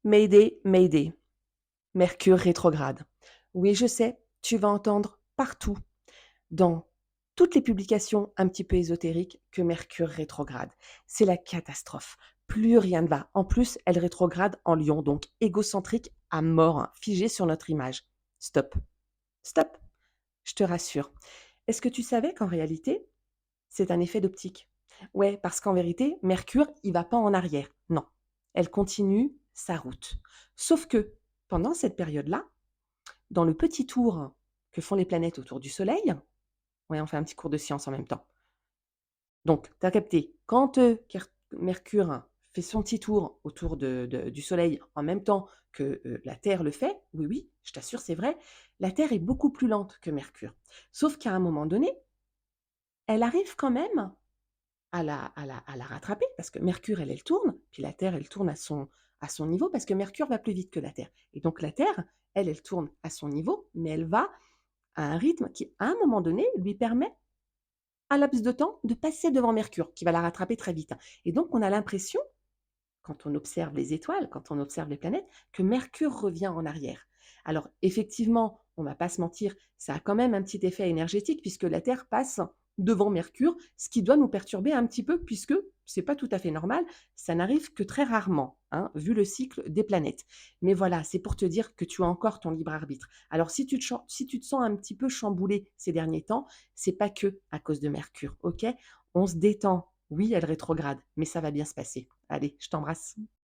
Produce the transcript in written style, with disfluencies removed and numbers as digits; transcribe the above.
Mayday, Mayday, Mercure rétrograde. Oui, je sais, tu vas entendre partout, dans toutes les publications un petit peu ésotériques, que Mercure rétrograde. C'est la catastrophe. Plus rien ne va. En plus, elle rétrograde en Lion, donc égocentrique à mort, hein, figé sur notre image. Stop. Stop. Je te rassure. Est-ce que tu savais qu'en réalité, c'est un effet d'optique? Ouais, parce qu'en vérité, Mercure, il va pas en arrière. Non. Elle continue sa route. Sauf que, pendant cette période-là, dans le petit tour que font les planètes autour du Soleil, ouais, on fait un petit cours de science en même temps. Donc, tu as capté, quand Mercure fait son petit tour autour du Soleil en même temps que la Terre le fait, oui, oui, je t'assure, c'est vrai, la Terre est beaucoup plus lente que Mercure. Sauf qu'à un moment donné, elle arrive quand même à la rattraper, parce que Mercure, elle tourne, puis la Terre, elle tourne à son niveau, parce que Mercure va plus vite que la Terre. Et donc la Terre, elle tourne à son niveau, mais elle va à un rythme qui, à un moment donné, lui permet, un laps de temps, de passer devant Mercure, qui va la rattraper très vite, hein. Et donc on a l'impression, quand on observe les étoiles, quand on observe les planètes, que Mercure revient en arrière. Alors effectivement, on ne va pas se mentir, ça a quand même un petit effet énergétique puisque la Terre passe devant Mercure, ce qui doit nous perturber un petit peu puisque c'est pas tout à fait normal, ça n'arrive que très rarement, hein, vu le cycle des planètes. Mais voilà, c'est pour te dire que tu as encore ton libre arbitre. Alors si tu te sens un petit peu chamboulé ces derniers temps, c'est pas que à cause de Mercure, ok? On se détend. Oui, elle rétrograde, mais ça va bien se passer. Allez, je t'embrasse.